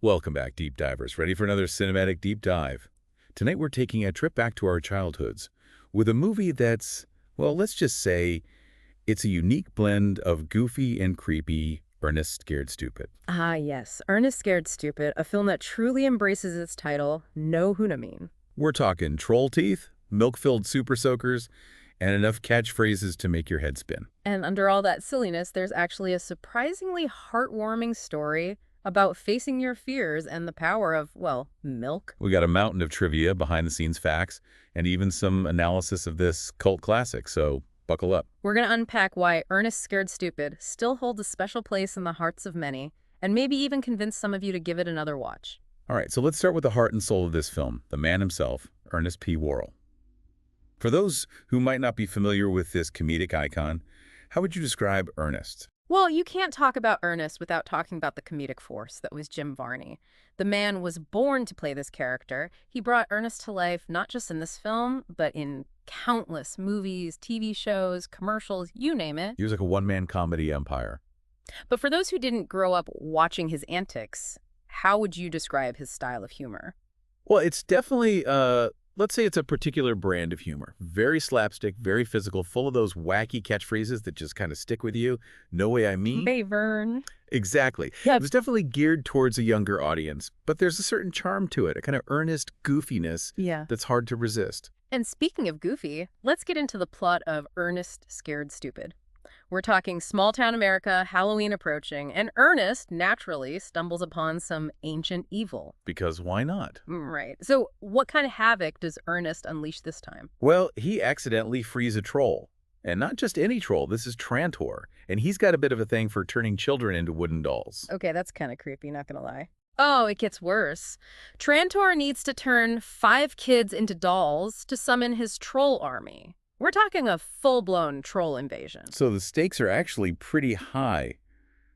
Welcome back, deep divers. Ready for another cinematic deep dive? Tonight we're taking a trip back to our childhoods with a movie that's, well, let's just say it's a unique blend of goofy and creepy Ernest Scared Stupid. Ah, yes. Ernest Scared Stupid, a film that truly embraces its title, No Hunamine. We're talking troll teeth, milk-filled super soakers, and enough catchphrases to make your head spin. And under all that silliness, there's actually a surprisingly heartwarming story about facing your fears and the power of, well, milk. We got a mountain of trivia, behind-the-scenes facts, and even some analysis of this cult classic, so buckle up. We're going to unpack why Ernest Scared Stupid still holds a special place in the hearts of many, and maybe even convince some of you to give it another watch. All right, so let's start with the heart and soul of this film, the man himself, Ernest P. Worrell. For those who might not be familiar with this comedic icon, how would you describe Ernest? Well, you can't talk about Ernest without talking about the comedic force that was Jim Varney. The man was born to play this character. He brought Ernest to life not just in this film, but in countless movies, TV shows, commercials, you name it. He was like a one-man comedy empire. But for those who didn't grow up watching his antics, how would you describe his style of humor? Well, it's definitely, let's say it's a particular brand of humor. Very slapstick, very physical, full of those wacky catchphrases that just kind of stick with you. No way I mean. Bayvern. Exactly. Yep. It was definitely geared towards a younger audience, but there's a certain charm to it, a kind of earnest goofiness that's hard to resist. And speaking of goofy, let's get into the plot of Ernest Scared Stupid. We're talking small-town America, Halloween approaching, and Ernest, naturally, stumbles upon some ancient evil. Because why not? Right. So what kind of havoc does Ernest unleash this time? Well, he accidentally frees a troll. And not just any troll, this is Trantor. And he's got a bit of a thing for turning children into wooden dolls. Okay, that's kind of creepy, not gonna lie. Oh, it gets worse. Trantor needs to turn 5 kids into dolls to summon his troll army. We're talking a full-blown troll invasion. So the stakes are actually pretty high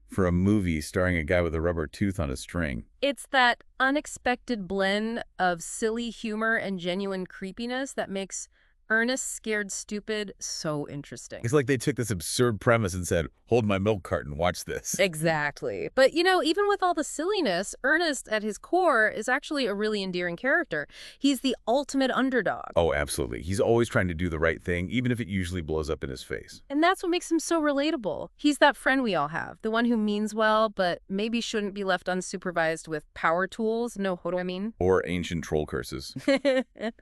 for a movie starring a guy with a rubber tooth on a string. It's that unexpected blend of silly humor and genuine creepiness that makes Ernest Scared Stupid so interesting. It's like they took this absurd premise and said, hold my milk carton, watch this. Exactly. But, you know, even with all the silliness, Ernest, at his core, is actually a really endearing character. He's the ultimate underdog. Oh, absolutely. He's always trying to do the right thing, even if it usually blows up in his face. And that's what makes him so relatable. He's that friend we all have, the one who means well, but maybe shouldn't be left unsupervised with power tools. No, what do I mean? Or ancient troll curses.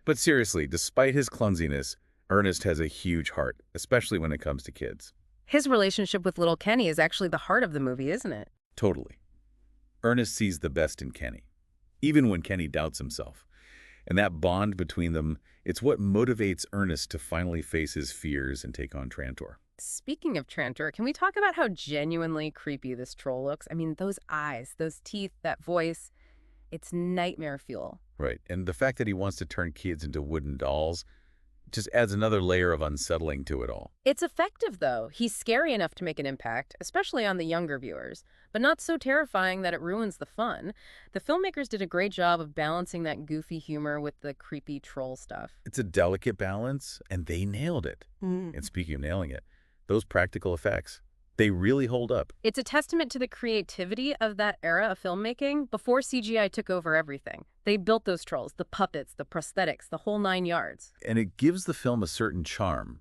But seriously, despite his clumsiness, Ernest has a huge heart, especially when it comes to kids. His relationship with little Kenny is actually the heart of the movie, isn't it? Totally. Ernest sees the best in Kenny, even when Kenny doubts himself. And that bond between them, it's what motivates Ernest to finally face his fears and take on Trantor. Speaking of Trantor, can we talk about how genuinely creepy this troll looks? I mean, those eyes, those teeth, that voice, it's nightmare fuel. Right. And the fact that he wants to turn kids into wooden dolls just adds another layer of unsettling to it all. It's effective, though. He's scary enough to make an impact, especially on the younger viewers, but not so terrifying that it ruins the fun. The filmmakers did a great job of balancing that goofy humor with the creepy troll stuff. It's a delicate balance, and they nailed it. And speaking of nailing it, those practical effects, they really hold up. It's a testament to the creativity of that era of filmmaking before CGI took over everything. They built those trolls, the puppets, the prosthetics, the whole 9 yards. And it gives the film a certain charm.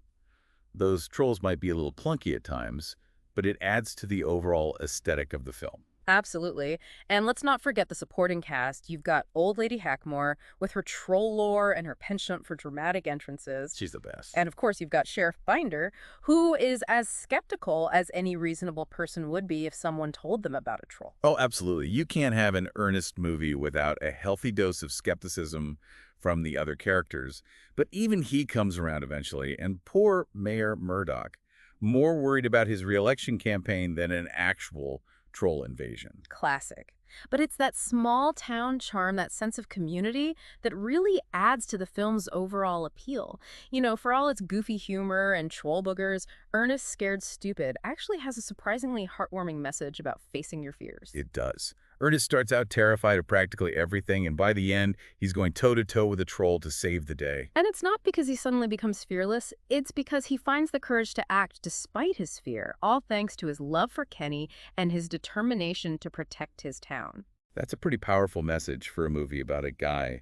Those trolls might be a little clunky at times, but it adds to the overall aesthetic of the film. Absolutely. And let's not forget the supporting cast. You've got Old Lady Hackmore with her troll lore and her penchant for dramatic entrances. She's the best. And of course, you've got Sheriff Binder, who is as skeptical as any reasonable person would be if someone told them about a troll. Oh, absolutely. You can't have an Ernest movie without a healthy dose of skepticism from the other characters. But even he comes around eventually, and poor Mayor Murdoch, more worried about his re-election campaign than an actual troll invasion. Classic. But it's that small town charm, that sense of community, that really adds to the film's overall appeal. You know, for all its goofy humor and troll boogers, Ernest Scared Stupid actually has a surprisingly heartwarming message about facing your fears. It does. Ernest starts out terrified of practically everything, and by the end, he's going toe-to-toe with a troll to save the day. And it's not because he suddenly becomes fearless, it's because he finds the courage to act despite his fear, all thanks to his love for Kenny and his determination to protect his town. That's a pretty powerful message for a movie about a guy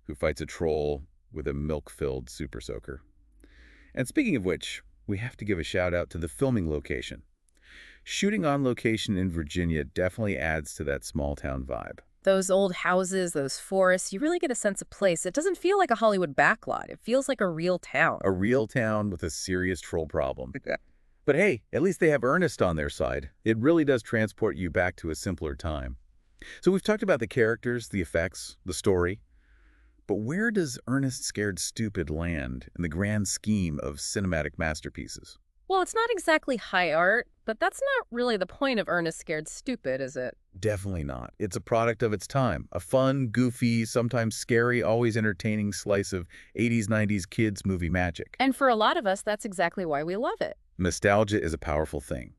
who fights a troll with a milk-filled super soaker. And speaking of which, we have to give a shout out to the filming location. Shooting on location in Virginia definitely adds to that small town vibe. Those old houses, those forests, you really get a sense of place. It doesn't feel like a Hollywood backlot. It feels like a real town. A real town with a serious troll problem. But hey, at least they have Ernest on their side. It really does transport you back to a simpler time. So we've talked about the characters, the effects, the story. But where does Ernest Scared Stupid land in the grand scheme of cinematic masterpieces? Well, it's not exactly high art, but that's not really the point of Ernest Scared Stupid, is it? Definitely not. It's a product of its time. A fun, goofy, sometimes scary, always entertaining slice of 80s, 90s kids movie magic. And for a lot of us, that's exactly why we love it. Nostalgia is a powerful thing.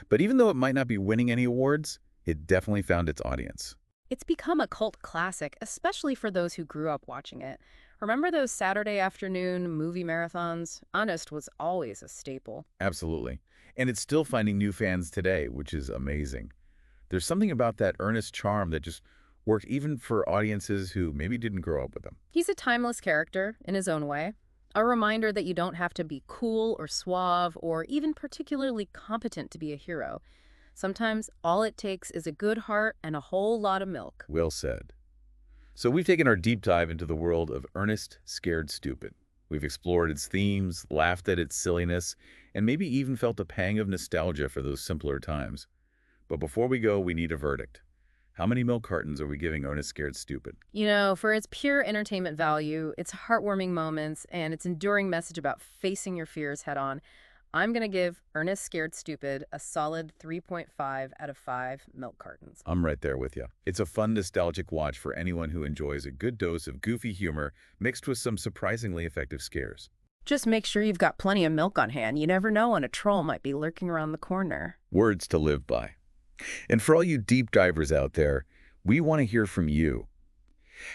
But even though it might not be winning any awards, it definitely found its audience. It's become a cult classic, especially for those who grew up watching it. Remember those Saturday afternoon movie marathons? Ernest was always a staple. Absolutely. And it's still finding new fans today, which is amazing. There's something about that Ernest charm that just worked even for audiences who maybe didn't grow up with him. He's a timeless character in his own way. A reminder that you don't have to be cool or suave or even particularly competent to be a hero. Sometimes all it takes is a good heart and a whole lot of milk. Well said. So we've taken our deep dive into the world of Ernest Scared Stupid. We've explored its themes, laughed at its silliness, and maybe even felt a pang of nostalgia for those simpler times. But before we go, we need a verdict. How many milk cartons are we giving Ernest Scared Stupid? You know, for its pure entertainment value, its heartwarming moments, and its enduring message about facing your fears head on, I'm going to give Ernest Scared Stupid a solid 3.5 out of 5 milk cartons. I'm right there with you. It's a fun, nostalgic watch for anyone who enjoys a good dose of goofy humor mixed with some surprisingly effective scares. Just make sure you've got plenty of milk on hand. You never know when a troll might be lurking around the corner. Words to live by. And for all you deep divers out there, we want to hear from you.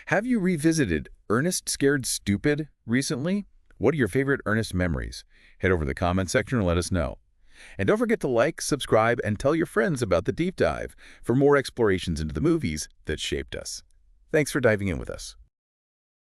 Have you revisited Ernest Scared Stupid recently? What are your favorite Ernest memories? Head over to the comment section and let us know. And don't forget to like, subscribe, and tell your friends about the deep dive for more explorations into the movies that shaped us. Thanks for diving in with us.